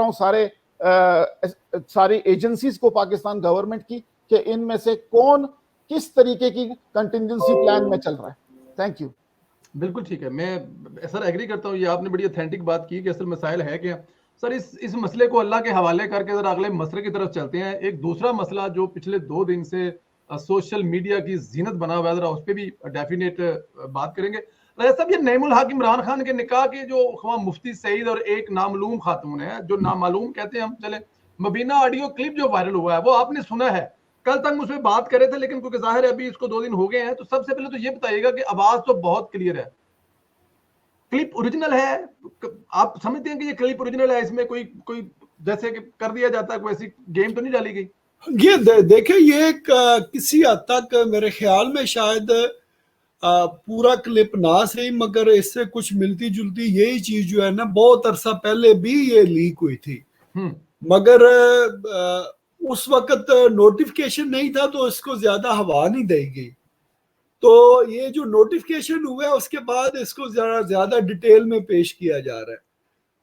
ہوں ساری ایجنسیز کو پاکستان گورنمنٹ کی کہ ان میں سے کون کس طریقے کی کنٹینجنسی پلان میں چل رہا ہے. Thank you. بالکل ٹھیک ہے, میں سر ایگری کرتا ہوں, یہ آپ نے بڑی اتھینٹک بات کی کہ اصل مسائل ہے کیا. سر اس مسئلے کو اللہ کے حوالے کر کے ذرا اگلے مسئلے کی طرف چلتے ہیں. ایک دوسرا مسئلہ جو پچھلے 2 دن سے سوشل میڈیا کی زینت بنا ہوا ہے, ذرا اس پہ بھی ڈیفینیٹ بات کریں گے. راجہ صاحب, یہ نعیم الحق عمران خان کے نکاح کے جو مفتی سعید اور ایک نامعلوم خاتون ہے, جو نامعلوم کہتے ہیں ہم, چلے مبینہ آڈیو کلپ جو وائرل ہوا ہے وہ آپ نے سنا ہے, کل تک مجھ پہ بات کرے تھے, لیکن کیونکہ ظاہر ہے ابھی اس کو 2 دن ہو گئے ہیں, تو سب سے پہلے تو یہ بتائیے گا کہ آواز تو بہت کلیئر ہے, کلپ اوریجنل ہے, آپ سمجھتے ہیں کہ یہ کلپ اوریجنل ہے, اس میں کوئی جیسے کہ کر دیا جاتا ہے, کوئی ایسی گیم تو نہیں ڈالی گئی؟ یہ دیکھیں, یہ کسی حد تک میرے خیال میں شاید پورا کلپ نہ صحیح, مگر اس سے کچھ ملتی جلتی یہی چیز جو ہے نا, بہت عرصہ پہلے بھی یہ لیک ہوئی تھی, مگر اس وقت نوٹیفیکیشن نہیں تھا تو اس کو زیادہ ہوا نہیں دے گئی. تو یہ جو نوٹیفیکیشن ہوا ہے اس کے بعد اس کو زیادہ ڈیٹیل میں پیش کیا جا رہا ہے.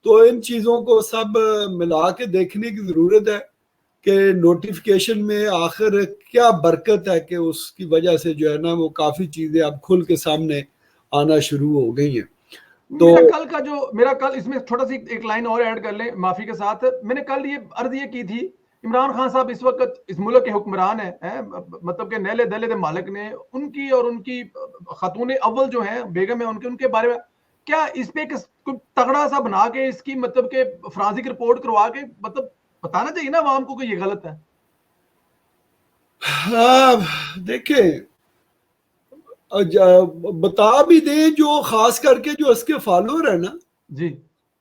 تو ان چیزوں کو سب ملا کے دیکھنے کی ضرورت ہے کہ نوٹیفیکیشن میں آخر کیا برکت ہے کہ اس کی وجہ سے جو ہے نا وہ کافی چیزیں اب کھل کے سامنے آنا شروع ہو گئی ہیں. تو میرا کل اس میں چھوٹا سی ایک لائن اور ایڈ کر لیں معافی کے ساتھ, میں نے کل یہ عرض یہ کی تھی, عمران خان صاحب اس وقت اس ملک کے حکمران ہیں, مطلب کہ نیلے دلے دے مالک نے, ان کی اور ان کی خاتون اول جو ہیں بیگم ہیں ان کے بارے میں کیا اس پہ کوئی تگڑا سا بنا کے اس کی مطلب کہ فرانسک رپورٹ کروا کے مطلب بتانا چاہیے نا عوام کو کہ یہ غلط ہے؟ دیکھیں, بتا بھی دیں جو خاص کر کے جو اس کے فالوور ہیں نا جی,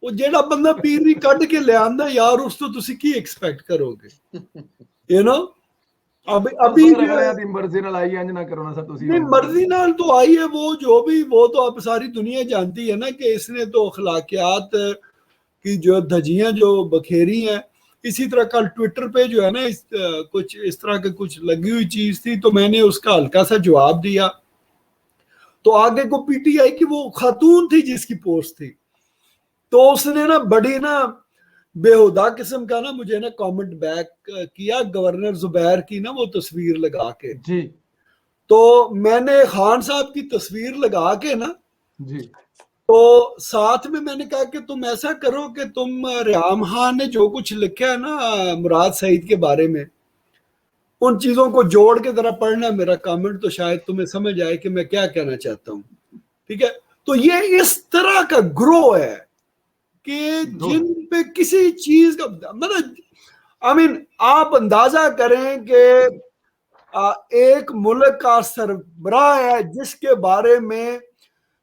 وہ جیڑا بندہ پیری کٹ کے لے آندا یار, اس تو تسی کی ایکسپیکٹ کرو گے, یو نو. ابھی مرضی نال آئی انج نہ کرو نا سر, تسی نہیں مرضی نال تو آئی ہے, وہ جو بھی, وہ تو اب ساری دنیا جانتی ہے نا کہ اس نے تو اخلاقیات کی جو دھجیاں جو بکھیری ہیں. اسی طرح کل ٹویٹر پہ جو ہے نا کچھ اس طرح کے کچھ لگی ہوئی چیز تھی, تو میں نے اس کا ہلکا سا جواب دیا. تو آگے کو پی ٹی آئی کی وہ خاتون تھی جس کی پوسٹ تھی, تو اس نے نا بڑی نا بےہودہ قسم کا نا مجھے نا کامنٹ بیک کیا, گورنر زبیر کی نا وہ تصویر لگا کے جی. تو میں نے خان صاحب کی تصویر لگا کے نا جی, تو ساتھ میں نے کہا کہ تم ایسا کرو کہ تم ریحام خان نے جو کچھ لکھا ہے نا مراد سعید کے بارے میں, ان چیزوں کو جوڑ کے ذرا پڑھنا میرا کامنٹ, تو شاید تمہیں سمجھ آئے کہ میں کیا کہنا چاہتا ہوں. ٹھیک ہے, تو یہ اس طرح کا گروہ ہے کہ جن پہ کسی چیز کا مطلب آپ اندازہ کریں کہ ایک ملک کا سربراہ ہے جس کے بارے میں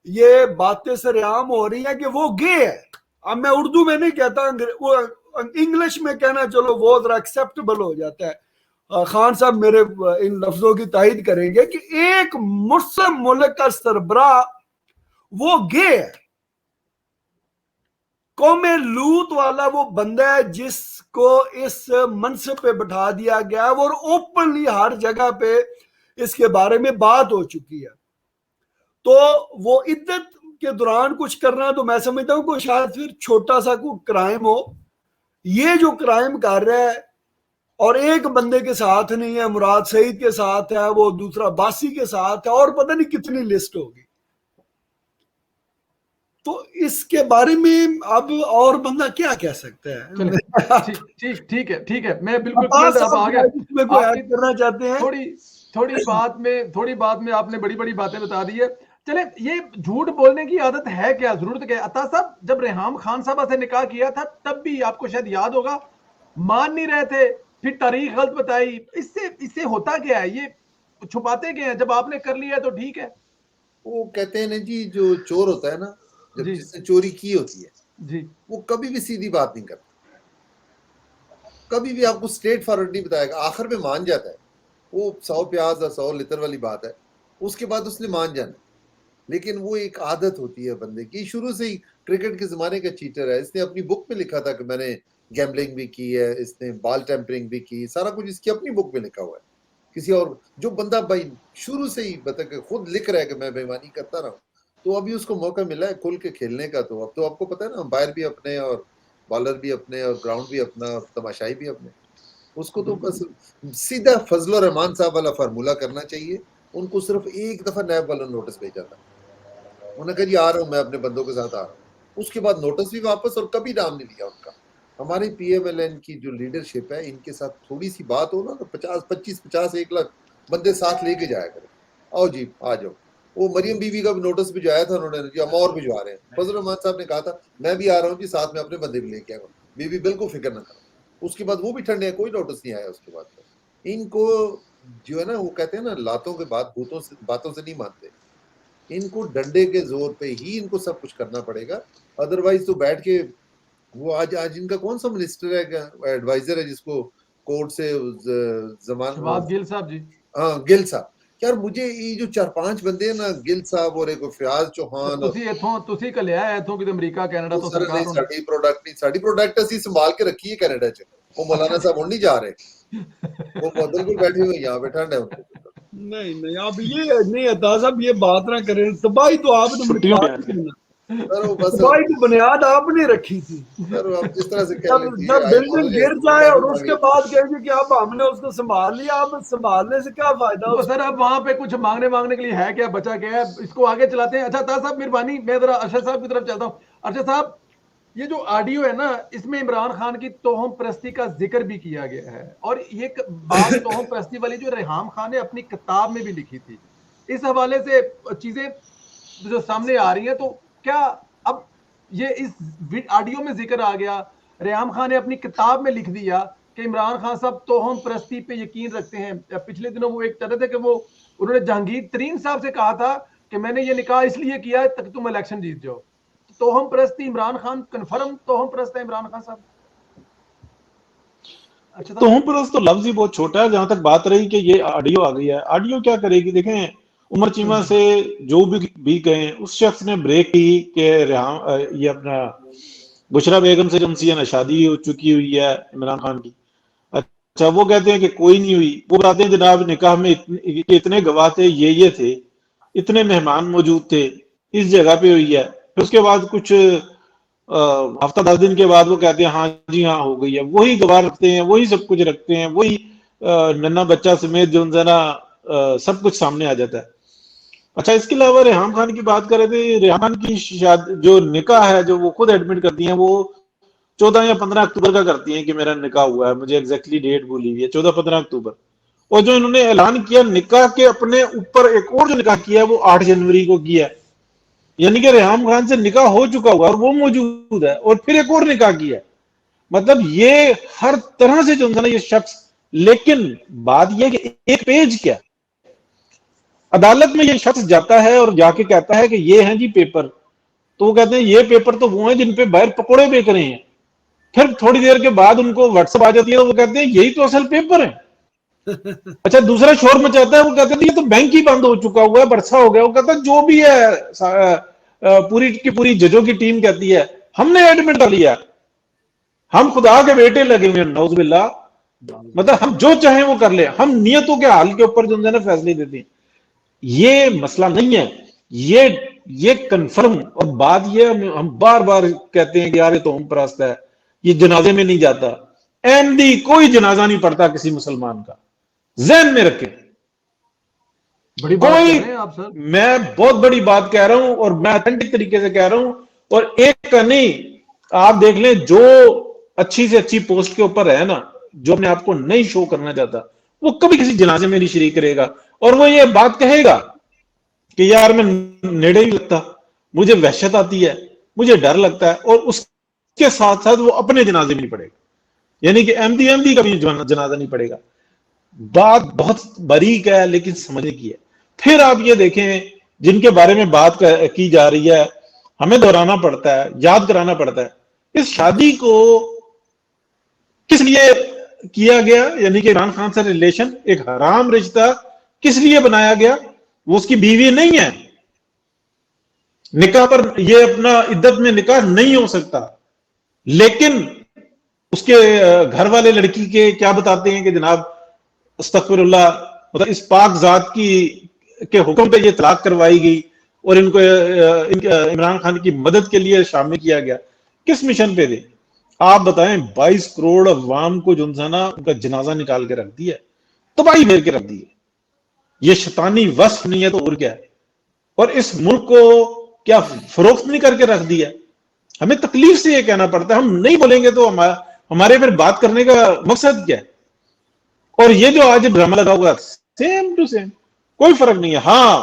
یہ باتیں سرعام ہو رہی ہیں کہ وہ گے ہے. اب میں اردو میں نہیں کہتا, انگلش میں کہنا چلو وہ ذرا ایکسیپٹیبل ہو جاتا ہے. خان صاحب میرے ان لفظوں کی تائید کریں گے کہ ایک مسلم ملک کا سربراہ وہ گے ہے. قوم لوط والا وہ بندہ ہے جس کو اس منصب پہ بٹھا دیا گیا ہے, اور اوپنلی ہر جگہ پہ اس کے بارے میں بات ہو چکی ہے. تو وہ عدت کے دوران کچھ کرنا, تو میں سمجھتا ہوں کہ شاید پھر چھوٹا سا کوئی کرائم ہو. یہ جو کرائم کر رہا ہے اور ایک بندے کے ساتھ نہیں ہے, مراد سعید کے ساتھ ہے, وہ دوسرا باسی کے ساتھ ہے, اور پتہ نہیں کتنی لسٹ ہوگی. تو اس کے بارے میں اب اور بندہ کیا کہہ سکتا ہے؟ ٹھیک ہے, میں بالکل کرنا چاہتے ہیں. تھوڑی بات میں آپ نے بڑی بڑی باتیں بتا دی ہے. چلے, یہ جھوٹ بولنے کی عادت ہے کیا, ضرورت کیا ہے؟ عطا صاحب جب ریحام خان صاحبہ سے نکاح کیا تھا تب بھی آپ کو شاید یاد ہوگا مان نہیں رہے تھے, پھر تاریخ غلط بتائی. اس سے ہوتا کیا ہے, یہ چھپاتے کیا ہیں؟ جب آپ نے کر لیا تو ٹھیک ہے. وہ کہتے ہیں نا جی, جو چور ہوتا ہے نا, جب جس نے چوری کی ہوتی ہے جی, وہ کبھی بھی سیدھی بات نہیں کرتا, کبھی بھی آپ کو اسٹریٹ فارورڈ نہیں بتائے گا. آخر میں مان جاتا ہے, وہ 100 پیاز اور 100 لتر والی بات ہے, اس کے بعد اس نے مان جانا. لیکن وہ ایک عادت ہوتی ہے بندے کی, شروع سے ہی کرکٹ کے زمانے کا چیٹر ہے. اس نے اپنی بک میں لکھا تھا کہ میں نے گیمبلنگ بھی کی ہے, اس نے بال ٹیمپرنگ بھی کی, سارا کچھ اس کی اپنی بک میں لکھا ہوا ہے. کسی اور جو بندہ بھائی شروع سے ہی بتا کہ خود لکھ رہا ہے کہ میں بےایمانی کرتا رہا ہوں, تو ابھی اس کو موقع ملا ہے کھل کے کھیلنے کا. تو اب تو آپ کو پتا ہے نا, امپائر بھی اپنے اور بالر بھی اپنے اور گراؤنڈ بھی اپنا اور تماشائی بھی اپنے. اس کو تو بس سیدھا فضل الرحمان صاحب والا فارمولا کرنا چاہیے. ان کو صرف ایک دفعہ نیب والا نوٹس بھیجا تھا, انہوں نے کہا جی آ رہا ہوں میں اپنے بندوں کے ساتھ آ رہا ہوں. اس کے بعد نوٹس بھی واپس, اور کبھی نام نہیں لیا ان کا. ہماری پی ایم ایل این کی جو لیڈرشپ ہے, ان کے ساتھ تھوڑی سی بات ہو نا تو 50 1 لاکھ بندے ساتھ لے کے جایا کریں. آؤ جی آ جاؤ. وہ مریم بی بی کا بھی نوٹس بھجوایا تھا انہوں نے جی, ہم اور بھجوا رہے ہیں. فضل الرحمان صاحب نے کہا تھا میں بھی آ رہا ہوں جی, ساتھ میں اپنے بندے بھی لے کے آؤں گا. بی بی بالکل فکر نہ کرو. اس کے بعد وہ بھی ٹھنڈے ہیں, کوئی نوٹس نہیں آیا اس کے بعد. ان کو جو ہے نا وہ کہتے ہیں نا لاتوں کے بعد باتوں سے نہیں مانتے. ان کو ڈنڈے کے زور پہ ہی ان کو سب کچھ کرنا پڑے گا, ادروائز تو بیٹھ کے وہ آج ان کا کون سا منسٹر ہے ایڈوائزر ہے جس کو کورٹ سے زمان شہباز گل صاحب جی, ہاں گل صاحب. یار مجھے یہ جو 4-5 بندے ہیں نا, گل صاحب اور ایک فیاض چوہان, تسی کلیا ہے اتوں کہ امریکہ کینیڈا تو سر سرکار نہیں ساڈی پروڈکٹ اسی سنبھال کے رکھی ہے کینیڈا چ. وہ مولانا صاحب ہوں نہیں جا رہے, وہ بالکل بیٹھے ہوئے یہاں پہ ٹھنڈ ہے ان کو. نہیں آپ یہ نہیں عطا صاحب یہ بات نہ کریں. تباہی تو آپ نے تباہی کی بنیاد آپ نے رکھی تھی. جس طرح سے جب بلڈنگ گر جائے اور اس کے بعد کہیں گے کہ اب ہم نے اس کو سنبھال لیا, اب سنبھالنے سے کیا فائدہ سر. اب وہاں پہ کچھ مانگنے کے لیے ہے کیا, بچا کیا ہے, اس کو آگے چلاتے ہیں. اچھا طاہر صاحب مہربانی, میں ذرا ارشد صاحب کی طرف چلتا ہوں. ارشد صاحب یہ جو آڈیو ہے نا, اس میں عمران خان کی توہم پرستی کا ذکر بھی کیا گیا ہے, اور یہ بات توہم پرستی والی جو ریحام خان نے اپنی کتاب میں بھی لکھی تھی. اس حوالے سے چیزیں جو سامنے آ رہی ہیں, تو کیا اب یہ اس آڈیو میں ذکر آ گیا, ریحام خان نے اپنی کتاب میں لکھ دیا کہ عمران خان صاحب توہم پرستی پہ یقین رکھتے ہیں. پچھلے دنوں وہ ایک طرح تھے کہ وہ انہوں نے جہانگیر ترین صاحب سے کہا تھا کہ میں نے یہ نکاح اس لیے کیا ہے تاکہ تم الیکشن جیت جاؤ. توہم پرستی عمران خان کنفرم توہم پرست ہے عمران خان صاحب. اچھا توہم پرست تو لفظ ہی بہت چھوٹا ہے. جہاں تک بات رہی کہ یہ آڈیو آ گئی ہے, آڈیو کیا کرے گی؟ دیکھیں عمر چیمہ سے جو بھی گئے, اس شخص نے بریک کی کہ یہ اپنا بشرا بیگم سے جنسیہ شادی ہو چکی ہوئی ہے عمران خان کی. اچھا وہ کہتے ہیں کہ کوئی نہیں ہوئی. وہ بتاتے ہیں جناب نکاح میں اتنے گواہ تھے, یہ تھے, اتنے مہمان موجود تھے, اس جگہ پہ ہوئی ہے. پھر اس کے بعد کچھ ہفتہ 10 دن کے بعد وہ کہتے ہیں ہاں جی ہاں ہو گئی ہے. وہی گواہ رکھتے ہیں, وہی سب کچھ رکھتے ہیں, وہی ننا بچہ سمیت جو سب کچھ سامنے آ جاتا ہے. اچھا اس کے علاوہ ریحام خان کی بات کریں تو ریحام خان کی جو نکاح ہے, جو وہ خود ایڈمٹ کرتی ہیں, وہ 14 یا 15 اکتوبر کا کرتی ہیں کہ میرا نکاح ہوا ہے. مجھے ایگزیکٹلی ڈیٹ بھولی ہوئی ہے, 14-15 اکتوبر. اور جو انہوں نے اعلان کیا نکاح کے اپنے اوپر, ایک اور جو نکاح کیا ہے وہ 8 جنوری کو کیا ہے. یعنی کہ ریحام خان سے نکاح ہو چکا ہوا اور وہ موجود ہے, اور پھر ایک اور نکاح کیا ہے. مطلب یہ ہر طرح سے جو ہے یہ شخص. لیکن بات یہ کہ ایک پیج کیا, عدالت میں یہ شخص جاتا ہے اور جا کے کہتا ہے کہ یہ ہیں جی پیپر. تو وہ کہتے ہیں یہ پیپر تو وہ ہیں جن پہ باہر پکوڑے بیچ رہے ہیں. پھر تھوڑی دیر کے بعد ان کو واٹس ایپ آ جاتی ہے, وہ کہتے ہیں یہی تو اصل پیپر ہے. اچھا دوسرا شور مچاتا ہے, وہ کہتے ہیں یہ تو بینک ہی بند ہو چکا ہوا ہے, برسا ہو گیا. وہ کہتا ہے جو بھی ہے پوری کی پوری ججوں کی ٹیم کہتی ہے ہم نے ایڈمٹ کر لیا, ہم خدا کے بیٹے لگے ہوئے, نعوذ باللہ. مطلب ہم جو چاہیں وہ کر لیں, ہم نیتوں کے حال کے اوپر جو ہے نا فیصلے دیتے ہیں. یہ مسئلہ نہیں ہے, یہ کنفرم. اور بات یہ ہم بار بار کہتے ہیں کہ یار یہ توہم پرست ہے, یہ جنازے میں نہیں جاتا. احمدی کوئی جنازہ نہیں پڑتا کسی مسلمان کا, ذہن میں رکھیں. بڑی بات کہہ رہے ہیں آپ سر. میں بہت بڑی بات کہہ رہا ہوں, اور میں اتھینٹک طریقے سے کہہ رہا ہوں. اور ایک کا نہیں, آپ دیکھ لیں جو اچھی سے اچھی پوسٹ کے اوپر ہے نا, جو اپنے آپ کو نہیں شو کرنا چاہتا, وہ کبھی کسی جنازے میں نہیں شریک کرے گا. اور وہ یہ بات کہے گا کہ یار میں نیڑے ہی لگتا, مجھے وحشت آتی ہے, مجھے ڈر لگتا ہے. اور اس کے ساتھ ساتھ وہ اپنے جنازے میں نہیں پڑے گا, یعنی کہ احمدی کا بھی جنازہ نہیں پڑے گا. بات بہت باریک ہے لیکن سمجھنے کی ہے. پھر آپ یہ دیکھیں جن کے بارے میں بات کی جا رہی ہے, ہمیں دہرانا پڑتا ہے, یاد کرانا پڑتا ہے. اس شادی کو کس لیے کیا گیا, یعنی کہ عمران خان سے ریلیشن ایک حرام رشتہ کس لیے بنایا گیا؟ وہ اس کی بیوی نہیں ہے, نکاح پر یہ اپنا عدت میں نکاح نہیں ہو سکتا. لیکن اس کے گھر والے لڑکی کے کیا بتاتے ہیں کہ جناب استغفر اللہ, مطلب اس پاک ذات کے حکم پہ یہ طلاق کروائی گئی, اور ان کو عمران خان کی مدد کے لیے شامل کیا گیا. کس مشن پہ تھے آپ بتائیں 22 کروڑ عوام کو جو نا ان کا جنازہ نکال کے رکھ دیا، تباہی پھیر کے رکھ دی ہے. یہ شیطانی وصف نہیں ہے تو اور کیا ہے؟ اور اس ملک کو کیا فروخت نہیں کر کے رکھ دیا؟ ہمیں تکلیف سے یہ کہنا پڑتا ہے، ہم نہیں بولیں گے تو ہمارے پھر بات کرنے کا مقصد کیا ہے؟ اور یہ جو آج ڈرامہ لگا ہوا سیم ٹو سیم، کوئی فرق نہیں ہے. ہاں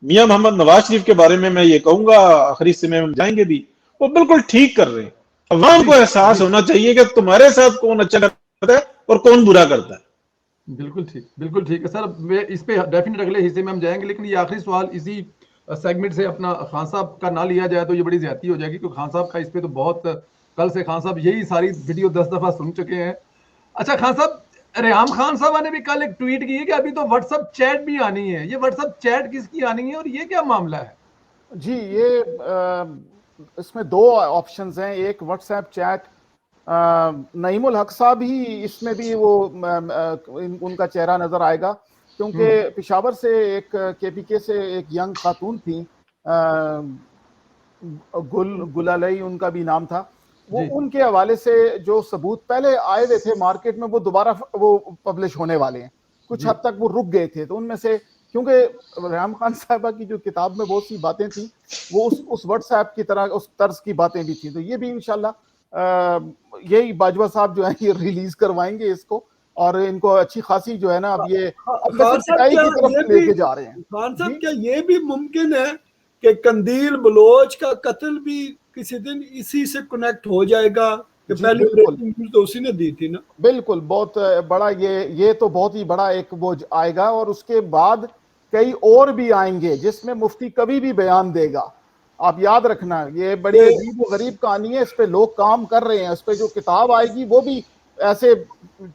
میاں محمد نواز شریف کے بارے میں یہ کہوں گا، آخری سے میں جائیں گے بھی، وہ بالکل ٹھیک کر رہے ہیں. عوام کو احساس ہونا چاہیے کہ تمہارے ساتھ کون اچھا کرتا ہے اور کون برا کرتا ہے. بالکل ٹھیک، بالکل ٹھیک ہے سر. اس پہ ڈیفینیٹ اگلے حصے میں ہم جائیں گے، لیکن یہ آخری سوال اسی سیگمنٹ سے اپنا خان صاحب کا نہ لیا جائے تو یہ بڑی زیادتی ہو جائے گی، کیونکہ خان صاحب کا اس پہ تو بہت کل سے خان صاحب یہی ساری ویڈیو 10 دفعہ سن چکے ہیں. اچھا خان صاحب، ریحام خان صاحب نے بھی کل ایک ٹویٹ کی ہے کہ ابھی تو واٹس ایپ چیٹ بھی آنی ہے. یہ واٹس ایپ چیٹ کس کی آنی ہے اور یہ کیا معاملہ ہے؟ جی یہ اس میں 2 آپشنز ہیں. ایک واٹس ایپ چیٹ، نعیم الحق صاحب ہی اس میں بھی وہ ان کا چہرہ نظر آئے گا، کیونکہ پشاور سے ایک کے پی کے سے ایک ینگ خاتون تھی، گل علی ان کا بھی نام تھا. وہ ان کے حوالے سے جو ثبوت پہلے آئے ہوئے تھے مارکیٹ میں وہ دوبارہ وہ پبلش ہونے والے ہیں. کچھ حد تک وہ رک گئے تھے، تو ان میں سے کیونکہ ریحام خان صاحبہ کی جو کتاب میں بہت سی باتیں تھیں وہ اس واٹس ایپ کی طرح اس طرز کی باتیں بھی تھیں. تو یہ بھی انشاءاللہ یہی باجوہ صاحب جو ہیں یہ ریلیز کروائیں گے اس کو، اور ان کو اچھی خاصی جو ہے نا اب یہ پٹائی کی طرف لے کے جا رہے ہیں. خان صاحب کیا یہ بھی ممکن ہے کہ قندیل بلوچ کا قتل بھی کسی دن اسی سے کنیکٹ ہو جائے گا؟ کہ پہلی بریکنگ نیوز تو اسی نے دی تھی نا. بالکل، بہت بڑا یہ تو بہت ہی بڑا ایک وہ آئے گا، اور اس کے بعد کئی اور بھی آئیں گے جس میں مفتی کبھی بھی بیان دے گا. آپ یاد رکھنا یہ بڑی عجیب و غریب کہانی ہے، اس پہ لوگ کام کر رہے ہیں. اس پہ جو کتاب آئے گی وہ بھی ایسے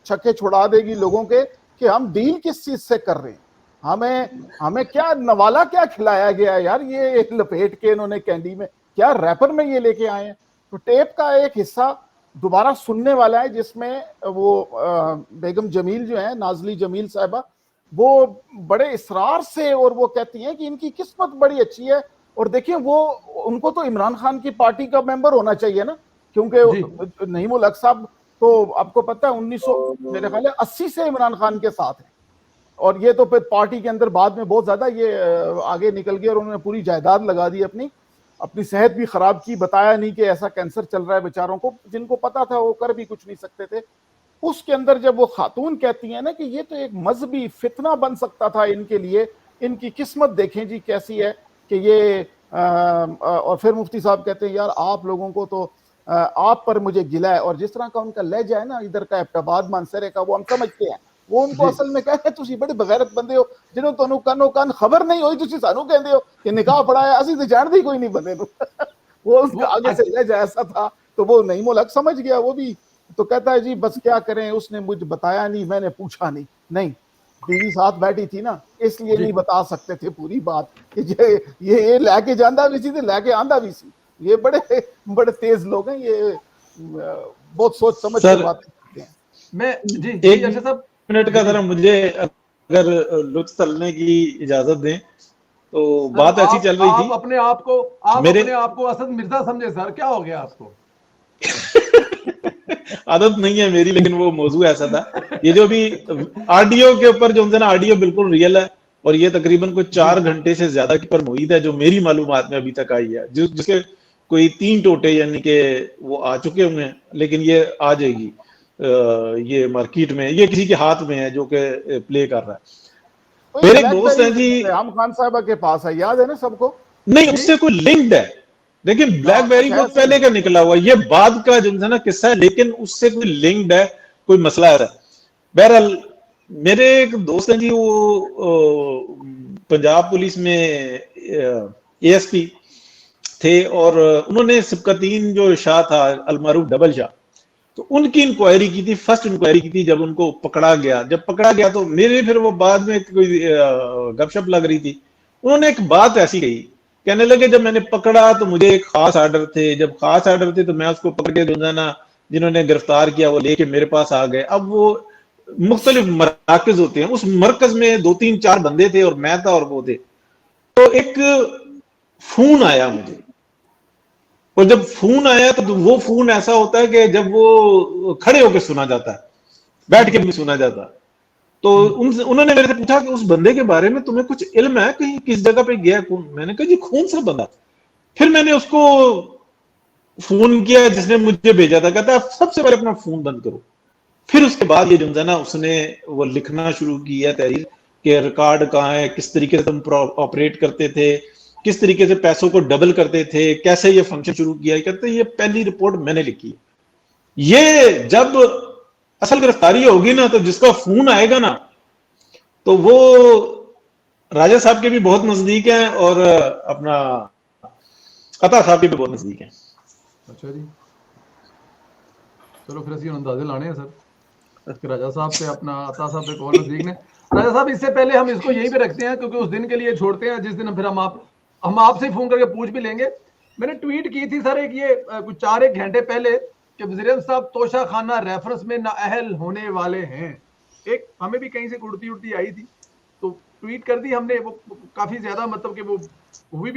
چھکے چھڑا دے گی لوگوں کے کہ ہم ڈیل کس چیز سے کر رہے ہیں، ہمیں کیا نوالا کیا کھلایا گیا ہے یار، یہ لپیٹ کے انہوں نے کینڈی میں کیا ریپر میں یہ لے کے آئے ہیں. تو ٹیپ کا ایک حصہ دوبارہ سننے والا ہے جس میں وہ بیگم جمیل جو ہیں، نازلی جمیل صاحبہ، وہ بڑے اصرار سے، اور وہ کہتی ہیں کہ ان کی قسمت بڑی اچھی ہے. اور دیکھیں وہ ان کو تو عمران خان کی پارٹی کا ممبر ہونا چاہیے نا، کیونکہ نعیم الحق صاحب تو آپ کو پتہ ہے 1980 سے عمران خان کے ساتھ ہیں، اور یہ تو پھر پارٹی کے اندر بعد میں بہت زیادہ یہ آگے نکل گئے، اور انہوں نے پوری جائیداد لگا دی اپنی صحت بھی خراب کی، بتایا نہیں کہ ایسا کینسر چل رہا ہے بیچاروں کو، جن کو پتا تھا وہ کر بھی کچھ نہیں سکتے تھے. اس کے اندر جب وہ خاتون کہتی ہیں نا کہ یہ تو ایک مذہبی فتنہ بن سکتا تھا ان کے لیے، ان کی قسمت دیکھیں جی کیسی ہے کہ یہ اور پھر مفتی صاحب کہتے ہیں یار آپ لوگوں کو تو آپ پر مجھے گلہ ہے. اور جس طرح کا ان کا لہجہ ہے نا ادھر کا ایبٹآباد مانسرے کا، وہ ہم سمجھتے ہیں. وہ ان کو اصل میں کہتے ہیں تسی بڑے بغیرت بندے ہو جنہوں تانوں کانو کان خبر نہیں ہوئی، تسی سانو کہندے ہو کہ نکاح پڑھایا، اسی تے جاندے کوئی نہیں بندے نو. وہ اس کا آگے سے لہجہ ایسا تھا. تو وہ نعیم الحق سمجھ گیا، وہ بھی تو کہتا ہے جی بس کیا کریں، اس نے مجھے بتایا نہیں، میں نے پوچھا نہیں بیوی ساتھ بیٹھی تھی نا اس لیے نہیں بتا سکتے تھے پوری بات کہ یہ لے کے جاندہ بھی سی تے لے کے آندہ بھی سی. یہ بڑے تیز لوگ ہیں، یہ بہت سوچ سمجھ کے بات کرتے ہیں. میں جی اچھا صاحب منٹ کا ذرا مجھے اگر لطف تلنے کی اجازت دیں تو بات ایسی چل رہی تھی. آپ اپنے آپ کو اسد مرزا سمجھے سر، کیا ہو گیا آپ کو؟ عادت نہیں ہے میری، لیکن وہ موضوع ایسا تھا. یہ جو بھی آڈیو کے اوپر جو نا آڈیو بالکل ریئل ہے، اور یہ تقریباً کوئی 4 گھنٹے سے زیادہ کی پر محیط ہے جو میری معلومات میں ابھی تک آئی ہے، جس کے کوئی 3 ٹوٹے یعنی کہ وہ آ چکے ہوئے ہیں، لیکن یہ آ جائے گی یہ مارکیٹ میں، یہ کسی کے ہاتھ میں ہے جو کہ پلے کر رہا ہے. میرے ایک دوست ہیں جی ریحام خان صاحبہ کے پاس ہے، یاد ہے نا سب کو؟ نہیں، اس سے کوئی لنکڈ ہے. دیکھیں بلیک بیری بہت پہلے کا نکلا ہوا، یہ بعد کا جو ہے نا قصہ ہے، لیکن اس سے کوئی لنکڈ ہے، کوئی مسئلہ ہے. بہرحال میرے ایک دوست ہیں جی، وہ پنجاب پولیس میں اے ایس پی تھے، اور انہوں نے سبکتین جو شاہ تھا المعروف ڈبل شاہ، تو ان کی انکوائری کی تھی، فرسٹ انکوائری کی تھی جب ان کو پکڑا گیا. جب پکڑا گیا تو میرے پھر وہ بعد میں کوئی گپ شپ لگ رہی تھی، انہوں نے ایک بات ایسی کہی، کہنے لگے جب میں نے پکڑا تو مجھے ایک خاص آرڈر تھے، جب خاص آرڈر تھے تو میں اس کو پکڑ کے نا جنہوں نے گرفتار کیا وہ لے کے میرے پاس آ گئے. اب وہ مختلف مراکز ہوتے ہیں، اس مرکز میں 2-3-4 بندے تھے اور میں تھا اور وہ تھے. تو ایک فون آیا مجھے، اور جب فون آیا تو وہ فون ایسا ہوتا ہے کہ جب وہ کھڑے ہو کے سنا جاتا ہے, بیٹھ کے بھی سنا جاتا ہے. تو انہوں نے میرے سے پوچھا کہ اس بندے کے بارے میں تمہیں کچھ علم ہے, کہیں کس جگہ پہ گیا کون؟ میں نے کہا جی کون سا بندہ. پھر میں نے اس کو فون کیا جس نے مجھے بھیجا تھا, کہتا ہے سب سے پہلے اپنا فون بند کرو. پھر اس کے بعد یہ جو ہے نا اس نے وہ لکھنا شروع کیا تحریر کہ ریکارڈ کہاں ہے, کس طریقے سے تم آپریٹ کرتے تھے, کس طریقے سے پیسوں کو ڈبل کرتے تھے, کیسے یہ فنکشن شروع کیا. کہتے ہیں یہ پہلی رپورٹ میں نے لکھی. یہ جب اصل گرفتاری ہوگی نا تو جس کا فون آئے گا نا تو وہ راجہ صاحب کے بھی بہت نزدیک ہیں اور اپنا عطا صاحب کے بھی بہت نزدیک ہیں. اچھا جی, چلو پھر اسی اندازے لانے ہیں سر کہ راجہ صاحب سے اپنا عطا صاحب سے کون نزدیک نے. راجہ صاحب اس سے پہلے ہم اس کو یہیں پہ رکھتے ہیں کیونکہ اس دن کے لیے چھوڑتے ہیں جس دن پھر ہم آپ سے فون کر کے پوچھ بھی لیں گے. میں نے ٹویٹ کی تھی سر ایک یہ کچھ 4-1 گھنٹے پہلے کہ وزیر اعظم صاحب توشہ خانہ ریفرنس میں نااہل ہونے والے ہیں. ایک ہمیں بھی کہیں سے اڑتی آئی تھی تو ٹویٹ کر دی ہم نے, وہ کافی زیادہ مطلب کہ وہ ہوئی بھی